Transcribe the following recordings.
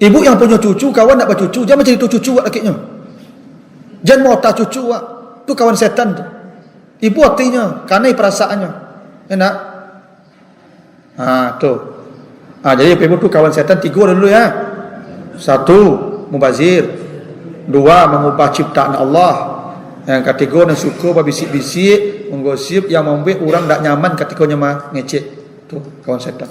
Ibu yang punya cucu, kawan nak bercucu, jangan macam itu cucu buat lakinya. Jangan mau tak cucu buat. Tu kawan setan tu. Ibu hatinya, kanai perasaannya. Enak? Tu. Jadi ibu tu kawan setan 3 dulu ya. 1, mubazir. 2, mengubah ciptaan Allah. Yang ketiga, yang suka berbisik-bisik, menggosip, yang membuat orang tak nyaman ketika ngecek. Tu kawan setan.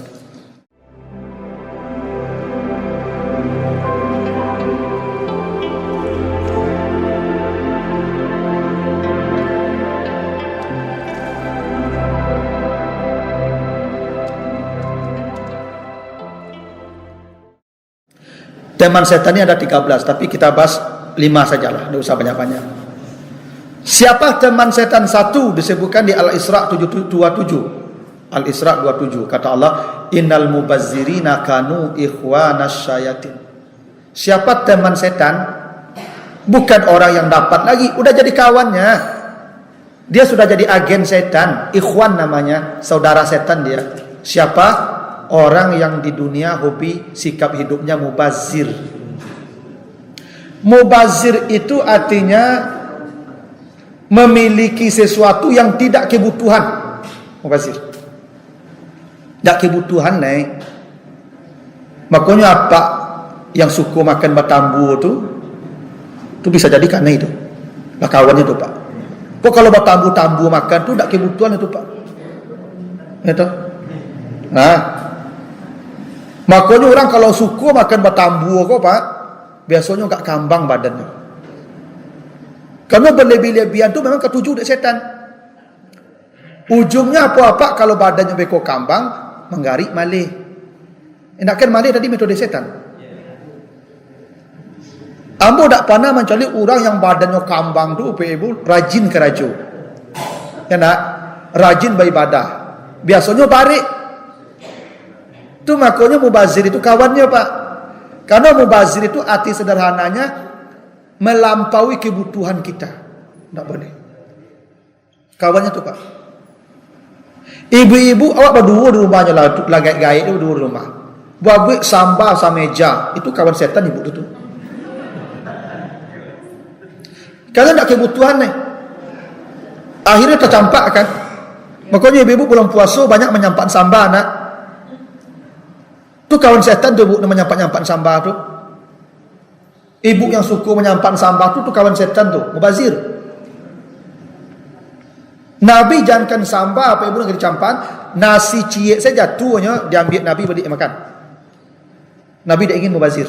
Teman setan ini ada 13, tapi kita bahas 5 sajalah, tidak usah banyak-banyak. Siapa teman setan 1 disebutkan di Al-Isra 27. Al-Isra 27 kata Allah, innal mubazzirina kanu ikhwanas syayatin. Siapa teman setan? Bukan orang yang dapat lagi, udah jadi kawannya. Dia sudah jadi agen setan, ikhwan namanya, saudara setan dia. Siapa? Orang yang di dunia hobi sikap hidupnya mubazir. Mubazir itu artinya memiliki sesuatu yang tidak kebutuhan. Mubazir tidak kebutuhan nih. Makanya apa yang suka makan batambu tu bisa jadi karena itu lah kawannya tu pak. Kok kalau batambu makan tu tidak kebutuhan itu pak. Itu. Makanya orang kalau suka makan batambu kok pak, biasanya enggak kambang badannya. Karena berlebih-lebihan tu memang ketujuh dari setan. Ujungnya apa-apa kalau badannya beko kambang, menggarik malih. Enakan malih tadi metode setan. Ambo tak pernah mencari orang yang badannya kambang tu, ibu rajin keraju. Ya nak, rajin beribadah. Biasanya barik. Itu makanya mubazir itu kawannya pak. Karena mubazir itu arti sederhananya melampaui kebutuhan kita. Tidak boleh. Kawannya itu pak. Ibu-ibu awak berdua di rumahnya lah, gaya itu berdua di rumah. Buat sambal sama meja, itu kawan setan ibu itu. Karena tidak kebutuhan nih. Akhirnya tercampak kan. Makanya ibu-ibu pulang puasa banyak menyampak sambal anak. Tu kawan setan tu bu menyampak-nyampak sambal tu. Ibu yang suka menyampak sambal tu kawan setan tu, mubazir. Nabi jangankan sambal apa ibu nak dicampan, nasi ciek saja jatuhnya diambil Nabi balik makan. Nabi tak ingin mubazir.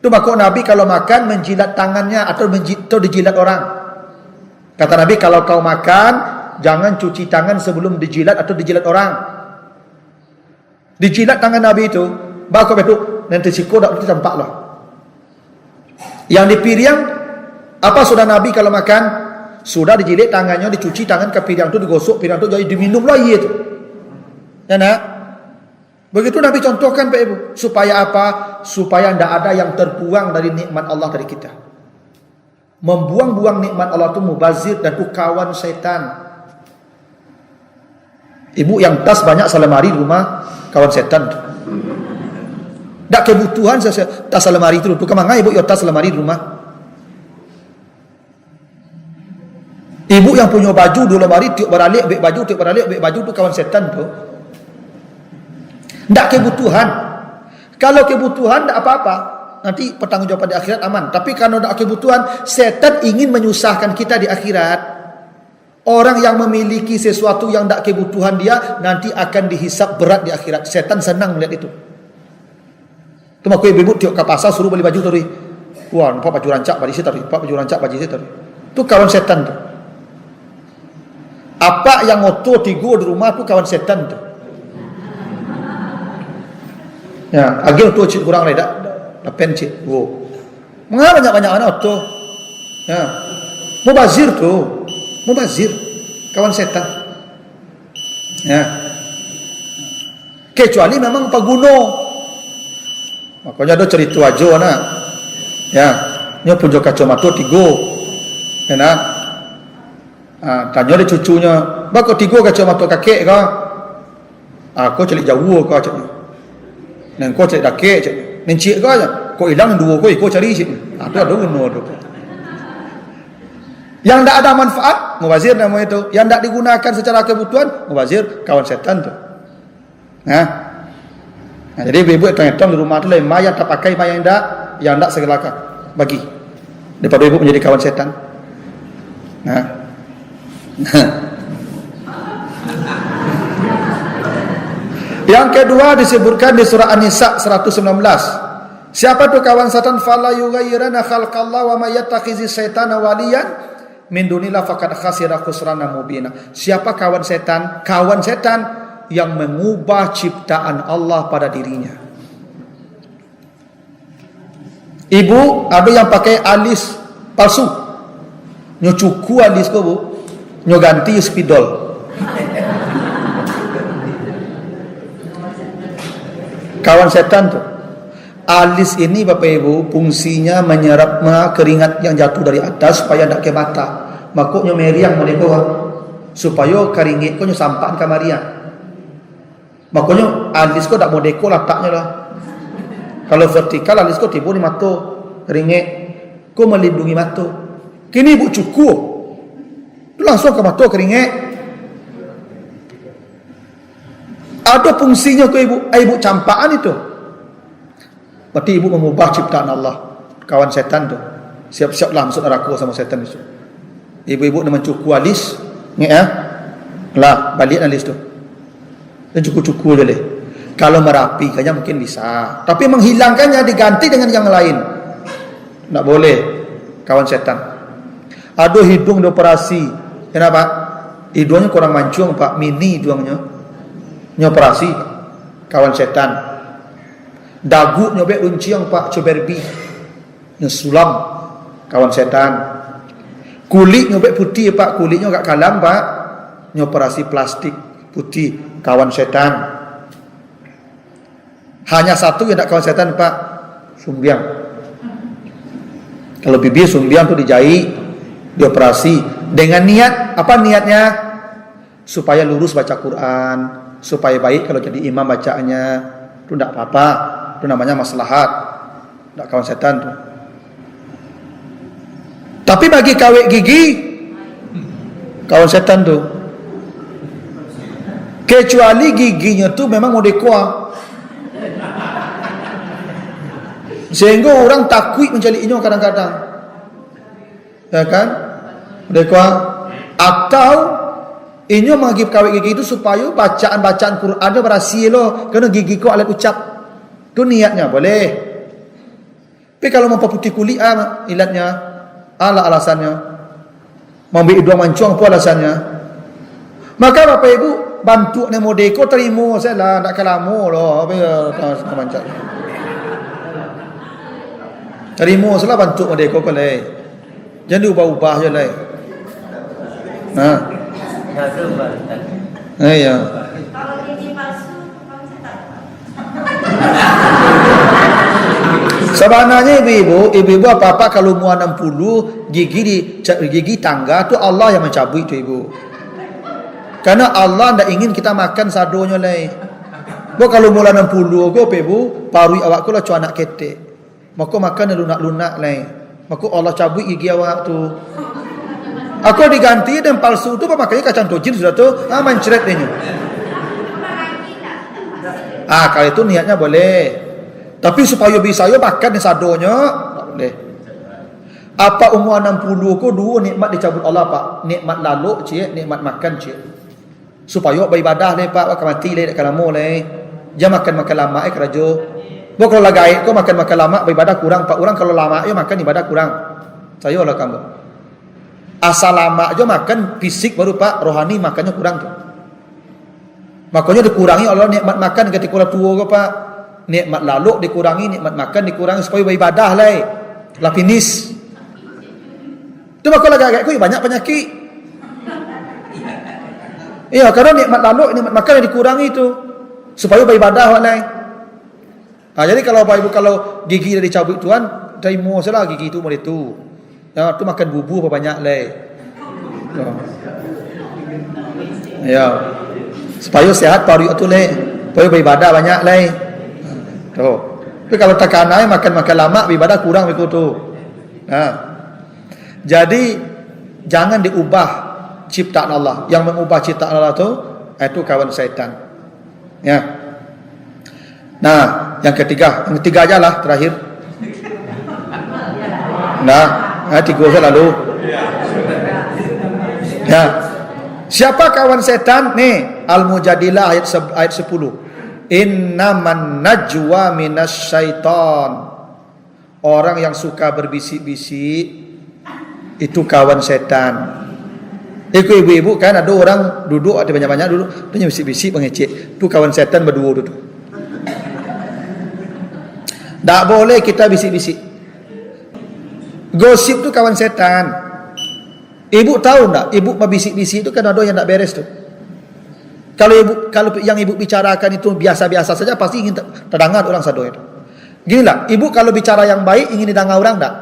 Tu maka Nabi kalau makan menjilat tangannya atau dijilat orang. Kata Nabi kalau kau makan jangan cuci tangan sebelum dijilat atau dijilat orang. Dijilat tangan Nabi itu, bakal betul nanti siko tak tampak lah. Yang di piring, apa sudah Nabi kalau makan sudah dijilat tangannya, dicuci tangan ke piring itu, digosok piring itu, jadi diminum lagi itu. Ya nak? Begitu Nabi contohkan Pak Ibu, supaya apa? Supaya tidak ada yang terbuang dari nikmat Allah dari kita. Membuang-buang nikmat Allah itu mubazir dan itu kawan setan. Ibu yang tas banyak salemari di rumah, kawan setan. Tak kebutuhan tas salemari itu. Tukang mangai ibu yang tas salemari di rumah. Ibu yang punya baju dua lemari tiup beralik, bek baju tu kawan setan tu. Tak kebutuhan. Kalau kebutuhan tak apa-apa. Nanti pertanggungjawaban di akhirat aman. Tapi kalau tak kebutuhan, setan ingin menyusahkan kita di akhirat. Orang yang memiliki sesuatu yang tak kebutuhan dia nanti akan dihisap berat di akhirat. Setan senang melihat itu. Tu mak ibu tiup ke pasar suruh beli baju tadi. Wah, nampak baju rancak baju saya tadi. Nampak baju rancak baju saya tadi. Tu kawan setan tu. Apa yang oto tigo di rumah tu kawan setan tu. Ya, agil tu cik kurang leda. Dah pencit. Wow. Mengapa banyak-banyak anak oto? Ya. Mubazir tu. Mubazir, kawan setan. Ya. Kecuali memang paguno. Makanya ada cerita aja nak. Ya, nya punya kacamata 3. Ya nak. Tanya dia cucunya, "Bak kau 3 kacamata kakek kau?" Kau cari jauh kau cakap. Nang kau cari kakek cakap. Nencik kau aja. Kau hilang dua kau cari cik. Itu ada guna tu. Yang tak ada manfaat, mubazir nama itu. Yang tak digunakan secara kebutuhan, mubazir, kawan setan tu. Nah, jadi ibu hitung-hitung di rumah tu lah, yang tak pakai, yang tak segerakan. Bagi. Daripada ibu menjadi kawan setan. Nah. Yang kedua disebutkan di surah An-Nisa 119. Siapa tu kawan setan? Fala yughayyirana khalqallah wa may yattakhizi syaitana waliyan min dunillah faqad khasira khusrana mubina. Siapa kawan setan? Kawan setan yang mengubah ciptaan Allah pada dirinya. Ibu ada yang pakai alis palsu. Nyo cuku alis ko bu, nyo ganti spidol. Kawan setan tu. Alis ini Bapak Ibu fungsinya menyerap keringat yang jatuh dari atas supaya tak ke mata. Makanya meriang mereka supaya keringat ko nyo sampan ke Maria. Makanya alis ko tak mau deko letaknya lah. Kalau vertikal alis ko tiba di mata, keringat ko melindungi mata. Kini ibu cukup, langsung ke mata keringat. Ada fungsinya ke ibu campaan itu. Berarti ibu mengubah ciptaan Allah. Kawan setan tu. Siap-siaplah masuk neraka sama setan itu. Ibu-ibu nak mencukur alis, ingat ya? Lah, balik alis tu. Dan cukur-cukur boleh. Kalau merapikannya mungkin bisa. Tapi menghilangkannya diganti dengan yang lain. Tak boleh. Kawan setan. Ada hidung dioperasi. Kenapa? Hidungnya kurang mancung Pak, mini hidungnya. Nyoperasi kawan setan. Dagu nyobek unciang Pak coberbi. Nyesulam kawan setan. Kulit nyobek putih Pak, kulitnya agak kalam Pak. Nyoperasi plastik putih kawan setan. Hanya satu yang tak kawan setan Pak, sumbiang. Kalau bibir sumbiang tu dijahit, dioperasi dengan niat apa niatnya? Supaya lurus baca Quran, supaya baik kalau jadi imam bacaannya. Itu tidak apa-apa, itu namanya maslahat. Tidak kawan setan tu. Tapi bagi kawek gigi, kawan setan tu. Kecuali giginya tu memang mau dikuah. Sehingga orang takut mencari inyo kadang-kadang. Ya kan? Dikuah. Atau inyo magib kawek gigi itu supaya bacaan-bacaan Quran dia berhasil loh. Kena gigi ko alat ucap. Itu niatnya boleh. Tapi kalau mau putih kulit ilatnya, alasannya. Mau ambil dua mancung apa alasannya? Maka Bapak Ibu bantu ni modeko terima saya lah, nak kalamu loh. Apa mancung. Terima salah bantu modeko ko leh. Jangan diubah-ubah je leh. Ha. Ya. Kalau gigi palsu, kamu setan. Sebenarnya ibu-ibu apa-apa kalau muat 60 gigi tangga tu Allah yang mencabut tu ibu. Karena Allah tidak ingin kita makan sadonya leh. Bo kalau mula 60 go ibu, parui awak ko lah cu anak ketek. Maka makan lunak-lunak leh. Maka Allah cabut gigi awak tu. Aku diganti dan palsu tu makanya kacang tojin sudah tu mencret dia. Kalau itu niatnya boleh. Tapi supaya bisa yo makan di sadonya tak boleh. Apa umur 60 ko dua nikmat dicabut Allah Pak. Nikmat lalu cik, nikmat makan cik. Supaya beribadah le Pak, akan mati le dekat lama le. Jangan makan lama kerajo. Bo kalau lagai ko makan lama beribadah kurang Pak. Orang kalau lama yo makan ibadah kurang. Saya lah kamu. Asal lama aja makan fisik baru Pak, rohani makannya kurang tu. Makanya dikurangi Allah nikmat makan ketika tua ke Pak. Nikmat lalu dikurangi, nikmat makan dikurangi supaya beribadah lah. Lapinis. Tu maka lagi aku banyak penyakit. Iya, karena nikmat lalu, nikmat makan yang dikurangi itu supaya beribadah lah. Jadi kalau Bapak Ibu kalau gigi dah dicabut tuan, terima salah gigi itu boleh tu. Ya, tu makan bubu apa banyak lah. Ya. Supaya sehat paru itu leh. Supaya beribadah banyak lah. Tu. Tapi kalau tekanai makan lama ibadah kurang begitu tu. Nah. Jadi jangan diubah ciptaan Allah. Yang mengubah ciptaan Allah itu kawan syaitan. Ya. Nah, yang ketiga aja lah terakhir. Nah, 3 lalu. Ya. Siapa kawan setan? Nih, Al-Mujadilah ayat 10. Innaman najwa minasyaiton. Orang yang suka berbisik-bisik itu kawan setan. Itu ibu-ibu kan ada orang duduk, ada banyak-banyak duduk, dia bisik-bisik mengecek. Itu kawan setan berdua duduk. Tak boleh kita bisik-bisik. Gosip tu kawan setan. Ibu tahu tak? Ibu berbisik-bisik itu kan ada yang tak beres tu. Kalau yang ibu bicarakan itu biasa-biasa saja, pasti ingin terdengar orang satu itu. Ginilah, ibu kalau bicara yang baik ingin didengar orang tak?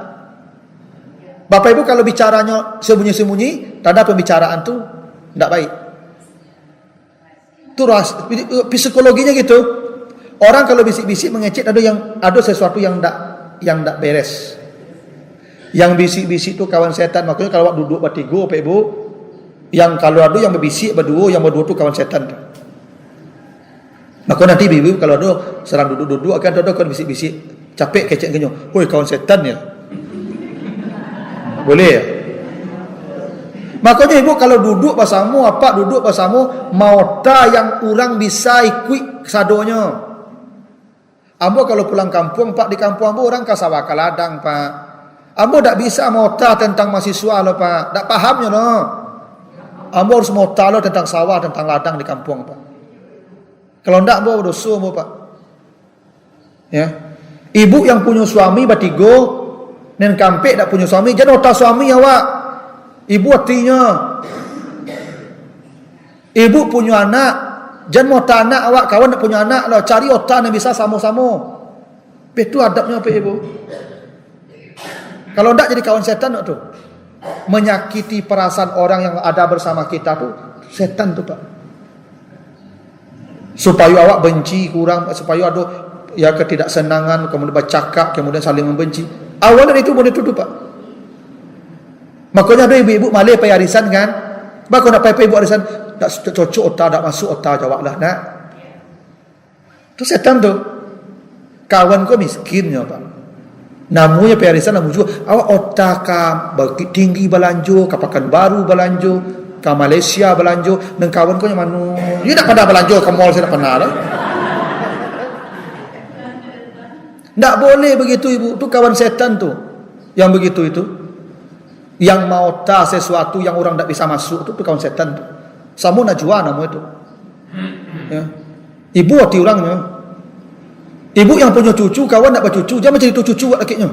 Bapak ibu kalau bicaranya sembunyi-sembunyi, tanda pembicaraan tu tak baik. Itu psikologinya gitu. Orang kalau bisik-bisik mengecek ada sesuatu yang tak beres. Yang bisik-bisik itu kawan setan. Makanya kalau duduk bertiga, Bapak Ibu, yang kalau ada yang berbisik berdua, yang berdua itu kawan setan. Maka nanti ibu kalau ada serang duduk-duduk akan ada kawan bisik-bisik, capek kecek kenyo. Hoi kawan setan ya. Boleh ya? Makanya ibu kalau duduk bersama, duduk bersama, mau ta yang orang bisa ikut sadonya. Ambo kalau pulang kampung, Pak, di kampung ambo orang kasawah kaladang, Pak. Ambo tak bisa mota tentang mahasiswa lo, Pak. Tak pahamnya lo. Ambo harus mota lo tentang sawah, tentang ladang di kampung, Pak. Kalau ndak ambo dosa ambo, Pak. Ya. Ibu yang punya suami batigo, nen kampek tak punya suami, jangan otak suami awak. Ibu artinya. Ibu punya anak, jangan mota anak awak, kawan tak punya anak lah, cari otak yang bisa sama-sama. Itu adabnya apa ibu? Kalau tidak jadi kawan setan tu, menyakiti perasaan orang yang ada bersama kita tu, setan tu Pak. Supaya awak benci kurang, supaya ada ya ketidaksenangan, kemudian bercakap, kemudian saling membenci. Awalnya itu boleh tutup Pak. Makanya ada ibu-ibu malih pergi arisan kan, bakal nak pergi ibu arisan, tak cocok otak, tak masuk otak jawab lah nak. Tu setan tu, kawan kau miskinnya Pak. Namanya perisan namu juga awak otak bagi tinggi belanjo, kapakan baru belanjo, ke Malaysia belanjo, dan kawan kau yang mana? Dia tak pernah belanjo ke mall, saya tak pernah lah. Tak boleh begitu ibu, tu kawan setan tu, yang begitu itu, yang mau tahu sesuatu yang orang tak bisa masuk tu kawan setan tu. Samu najwa namu itu. Ya. Ibu hati orangnya. Ibu yang punya cucu, kawan nak bercucu, jangan macam itu cucu buat lakinya.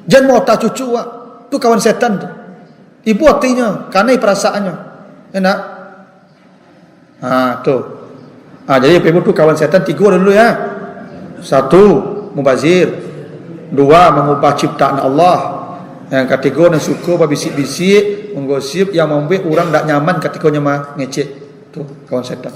Jangan mau tak cucu buat. Itu kawan setan tu. Ibu hatinya, karena perasaannya. Enak? Tu. Jadi ibu tu kawan setan 3 dulu ya. 1, mubazir. 2, mengubah ciptaan Allah. Yang ketiga, yang suka berbisik-bisik, menggosip, yang membuat orang tak nyaman ketika nyama ngecek. Tu kawan setan.